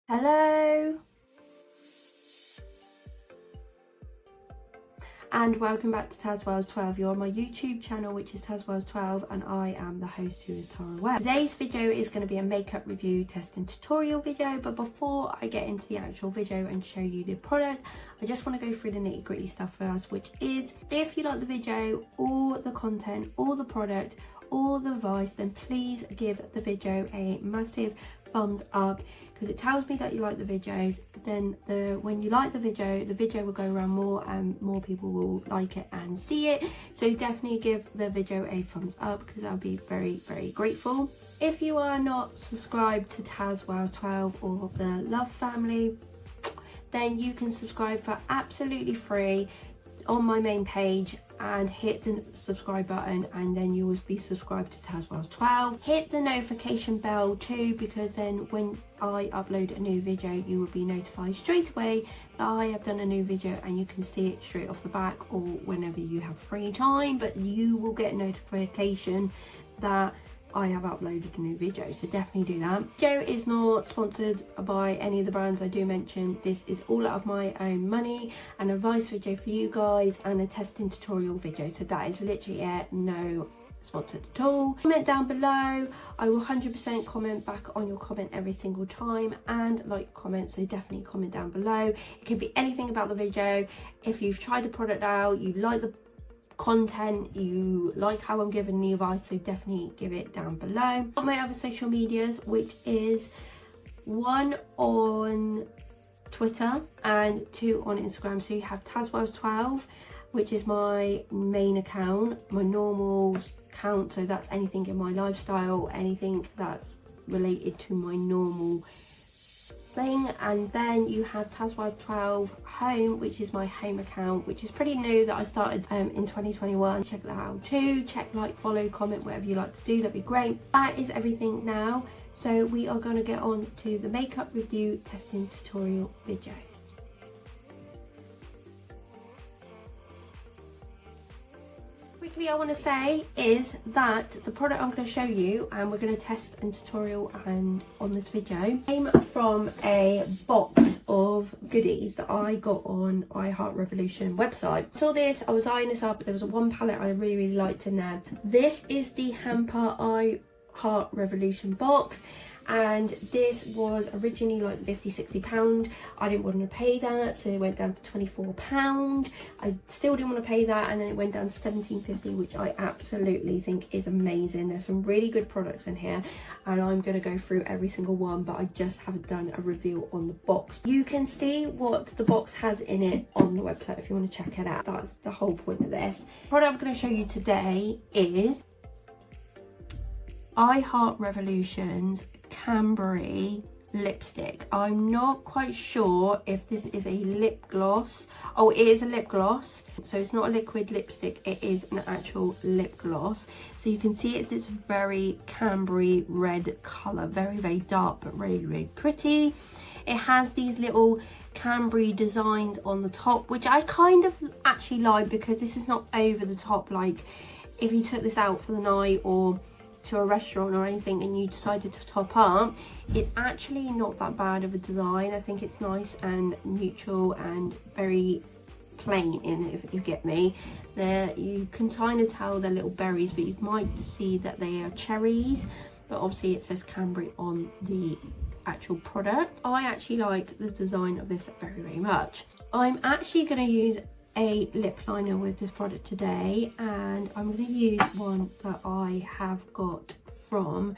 Hello and welcome back to tazwells12. You're on my YouTube channel, which is tazwells12, and I am the host, who is Tara Webb. Today's video is going to be a makeup review testing tutorial video, but before I get into the actual video and show you the product, I just want to go through the nitty gritty stuff first, which is if you like the video or the content or the product or the advice, then please give the video a massive thumbs up, because it tells me that you like the videos. Then when you like the video will go around more and more people will like it and see it. So definitely give the video a thumbs up, because I'll be very grateful. If you are not subscribed to tazwells12 or the Love family, then you can subscribe for absolutely free on my main page and hit the subscribe button, and then you will be subscribed to tazwells12. Hit the notification bell too, because then when I upload a new video you will be notified straight away that I have done a new video, and you can see it straight off the back or whenever you have free time, but you will get a notification that I have uploaded a new video, so definitely do that. Video is not sponsored by any of the brands I do mention. This is all out of my own money, an advice video for you guys and a testing tutorial video, so that is literally it, no sponsored at all. Comment down below, I will 100% comment back on your comment every single time, and like comments, so definitely comment down below. It could be anything about the video. If you've tried the product out, you like the content, you like how I'm giving the advice, so definitely give it down below. Got my other social medias, which is one on Twitter and two on Instagram. So you have tazwells12, which is my main account, my normal account, so that's anything in my lifestyle, anything that's related to my normal thing. And then you have tazwells12 home, which is my home account, which is pretty new, that I started in 2021. Check that out too. Check, like, follow, comment, whatever you like to do, that'd be great. That is everything now, so we are going to get on to the makeup review testing tutorial video. Quickly, I want to say is that the product I'm going to show you and we're going to test and tutorial and on this video came from a box of goodies that I got on IHEARTREVOLUTION website. Saw this, I was eyeing this up, there was one palette I really liked in there. This is the Hamper IHEARTREVOLUTION box, and this was originally like £50–60. I didn't want to pay that, so it went down to £24. I still didn't want to pay that, and then it went down to £17.50, which I absolutely think is amazing. There's some really good products in here, and I'm going to go through every single one, but I just haven't done a review on the box. You can see what the box has in it on the website if you want to check it out. That's the whole point of this. The product I'm going to show you today is IHEARTREVOLUTION's CRANBERRY lipstick. I'm not quite sure if this is a lip gloss. Oh, it is a lip gloss, so it's not a liquid lipstick, it is an actual lip gloss. So you can see it's this very Cranberry red color, very dark but really pretty. It has these little Cranberry designs on the top, which I kind of actually like, because this is not over the top. Like if you took this out for the night or to a restaurant or anything and you decided to top up, it's actually not that bad of a design. I think it's nice and neutral and very plain in it, if you get me. There you can kind of tell they're little berries, but you might see that they are cherries, but obviously it says Cranberry on the actual product. I actually like the design of this very much. I'm actually going to use a lip liner with this product today, and I'm going to use one that I have got from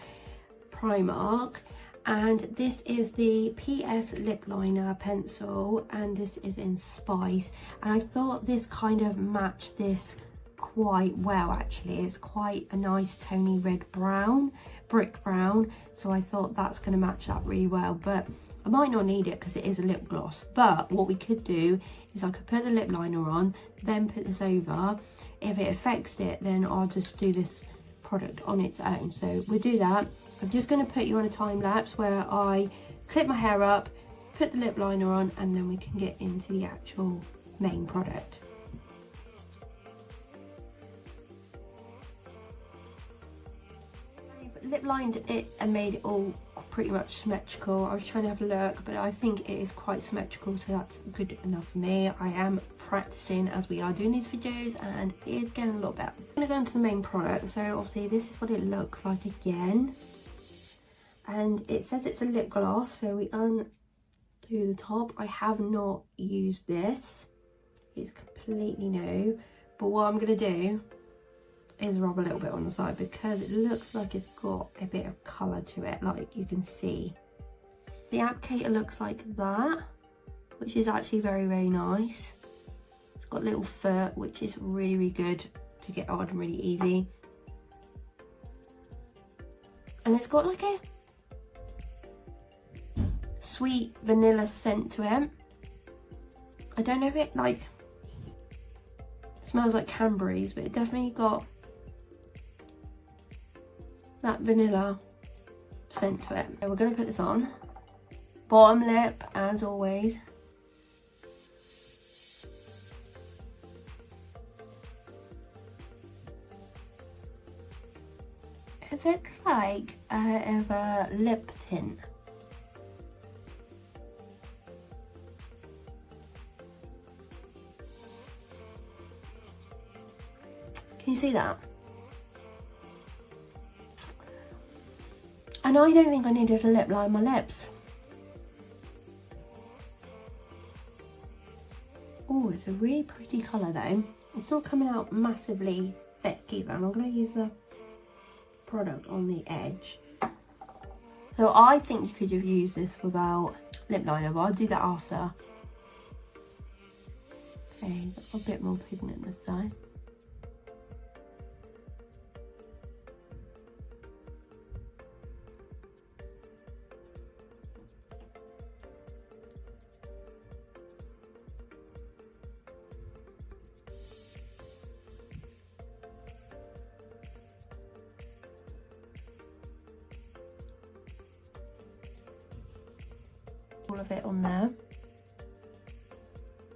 Primark, and this is the PS lip liner pencil, and this is in Spice, and I thought this kind of matched this quite well. Actually, it's quite a nice tony red brown, brick brown, so I thought that's going to match up really well. But I might not need it because it is a lip gloss, but what we could do is I could put the lip liner on, then put this over. If it affects it, then I'll just do this product on its own. So we'll do that. I'm just going to put you on a time lapse where I clip my hair up, put the lip liner on, and then we can get into the actual main product. I've lip lined it and made it all pretty much symmetrical. I was trying to have a look, but I think it is quite symmetrical, so that's good enough for me. I am practicing as we are doing these videos, and it is getting a lot better. I'm going to go into the main product. So obviously this is what it looks like again. And it says it's a lip gloss, so we undo the top. I have not used this. It's completely new. But what I'm going to do is rub a little bit on the side because it looks like it's got a bit of colour to it, like you can see. The applicator looks like that, which is actually very, very nice. It's got little fur, which is really, really good to get on, really easy. And it's got like a sweet vanilla scent to it. I don't know if it like smells like cranberries, but it definitely got that vanilla scent to it. So we're going to put this on. Bottom lip, as always. It looks like a lip tint. Can you see that? And I don't think I needed a lip line on my lips. Oh, it's a really pretty colour though. It's not coming out massively thick either. And I'm going to use the product on the edge. So I think you could have used this without lip liner, but I'll do that after. Okay, got a bit more pigment this time. All of it on there.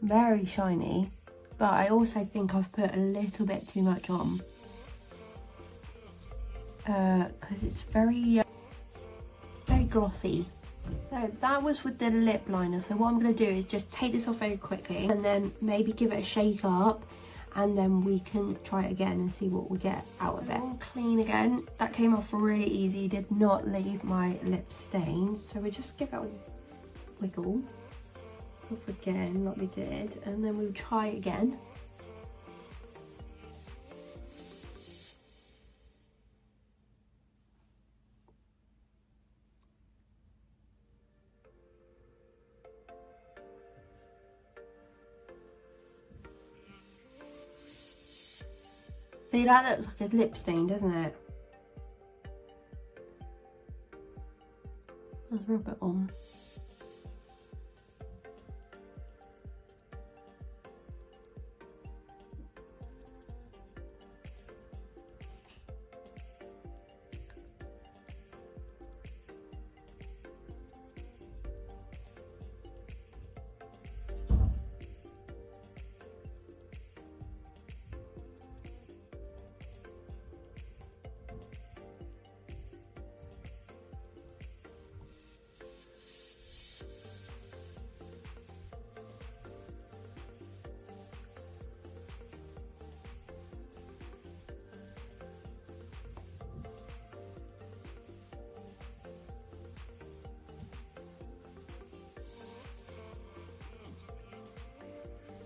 Very shiny, but I also think I've put a little bit too much on because it's very glossy. So that was with the lip liner. So what I'm going to do is just take this off very quickly and then maybe give it a shake up, and then we can try it again and see what we get out of it. All clean again. That came off really easy, did not leave my lip stains. So we just give it a wiggle off again like we did, and then we'll try again. See, that looks like a lip stain, doesn't it? Let's rub it on.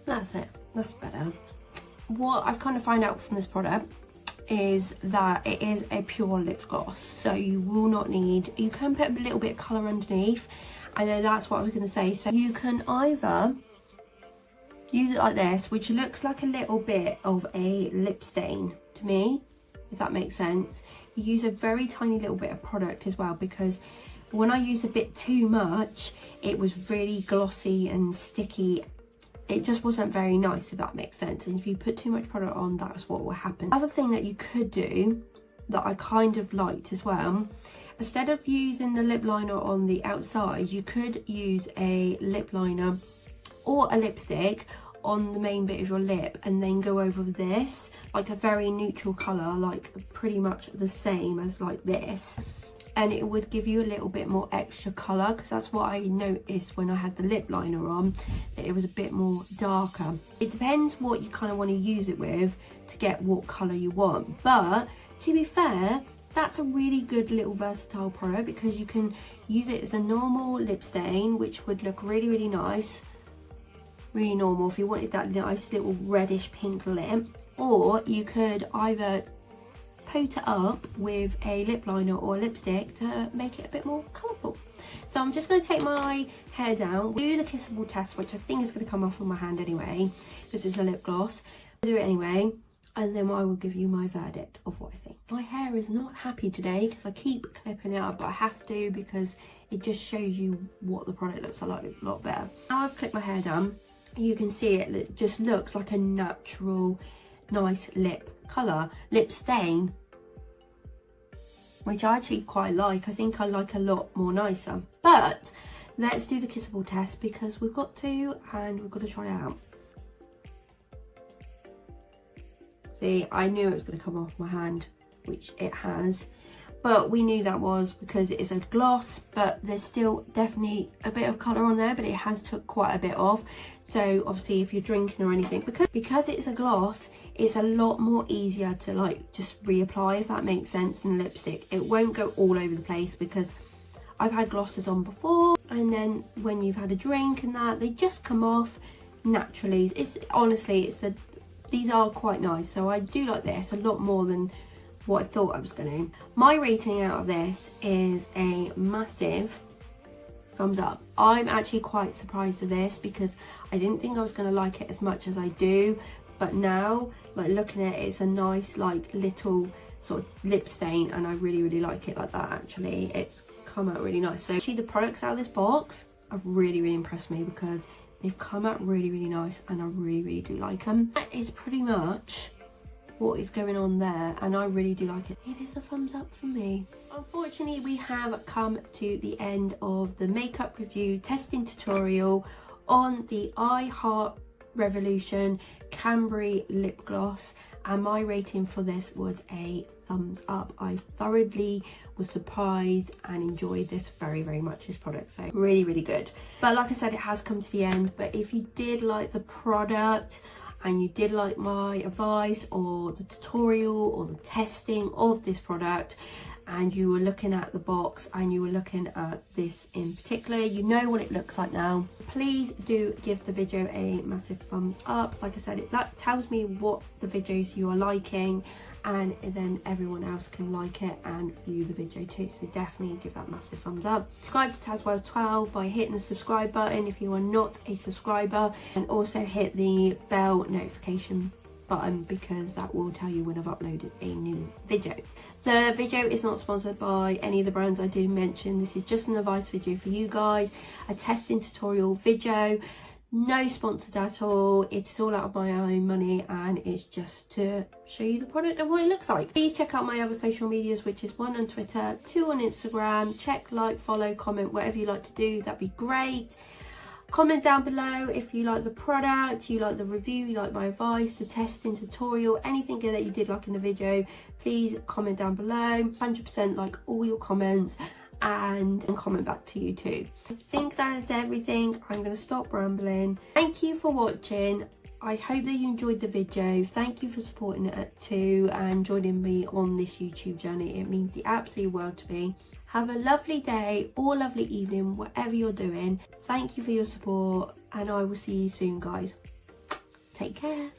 That's it, that's better. What I've kind of found out from this product is that it is a pure lip gloss, so you will not need, you can put a little bit of colour underneath, and then that's what I was going to say. So you can either use it like this, which looks like a little bit of a lip stain to me, if that makes sense. You use a very tiny little bit of product as well, because when I used a bit too much, it was really glossy and sticky. It just wasn't very nice, if that makes sense. And if you put too much product on, that's what will happen. Other thing that you could do that I kind of liked as well, instead of using the lip liner on the outside, you could use a lip liner or a lipstick on the main bit of your lip, and then go over this like a very neutral colour, like pretty much the same as like this, and it would give you a little bit more extra colour, because that's what I noticed when I had the lip liner on, that it was a bit more darker. It depends what you kind of want to use it with to get what colour you want, but to be fair, that's a really good little versatile product, because you can use it as a normal lip stain, which would look really, really nice, really normal if you wanted that nice little reddish pink lip, or you could either coat it up with a lip liner or a lipstick to make it a bit more colourful. So I'm just going to take my hair down, do the kissable test, which I think is going to come off on my hand anyway, because it's a lip gloss. I'll do it anyway, and then I will give you my verdict of what I think. My hair is not happy today because I keep clipping it up, but I have to because it just shows you what the product looks like a lot better. Now I've clipped my hair down, you can see it just looks like a natural, nice lip colour, lip stain, which I actually quite like. I think I like a lot more nicer. But let's do the kissable test, because we've got to, and we've got to try it out. See, I knew it was going to come off my hand, which it has, but we knew that was because it is a gloss, but there's still definitely a bit of colour on there, but it has took quite a bit off. So obviously if you're drinking or anything, because it's a gloss, it's a lot more easier to like just reapply, if that makes sense, than lipstick. It won't go all over the place, because I've had glosses on before, and then when you've had a drink and that, they just come off naturally. It's honestly, these are quite nice, so I do like this a lot more than what I thought I was going to. My rating out of this is a massive thumbs up. I'm actually quite surprised at this, because I didn't think I was going to like it as much as I do, but now, like looking at it, it's a nice like little sort of lip stain, and I really, really like it like that. Actually, it's come out really nice. So actually the products out of this box have really, really impressed me, because they've come out really, really nice, and I really, really do like them. That is pretty much what is going on there, and I really do like it. It is a thumbs up for me. Unfortunately, we have come to the end of the makeup review testing tutorial on the IHEARTREVOLUTION Cranberry lip gloss, and my rating for this was a thumbs up. I thoroughly was surprised and enjoyed this very, very much, this product. So really, really good. But like I said, it has come to the end. But if you did like the product, and you did like my advice or the tutorial or the testing of this product, and you were looking at the box and you were looking at this in particular, you know what it looks like now, please do give the video a massive thumbs up. Like I said, that tells me what the videos you are liking, and then everyone else can like it and view the video too. So definitely give that massive thumbs up. Subscribe to tazwells12 by hitting the subscribe button if you are not a subscriber, and also hit the bell notification button, because that will tell you when I've uploaded a new video. The video is not sponsored by any of the brands I did mention. This is just an advice video for you guys, a testing tutorial video. No sponsored at all. It's all out of my own money, and it's just to show you the product and what it looks like. Please check out my other social medias, which is 1 on Twitter, 2 on Instagram. Check, like, follow, comment, whatever you like to do, that'd be great. Comment down below if you like the product, you like the review, you like my advice, the testing tutorial, anything that you did like in the video. Please comment down below. 100% like all your comments, and comment back to you too. I think that is everything. I'm going to stop rambling. Thank you for watching. I hope that you enjoyed the video. Thank you for supporting it too, and joining me on this YouTube journey. It means the absolute world to me. Have a lovely day or lovely evening, whatever you're doing. Thank you for your support, and I will see you soon, guys. Take care.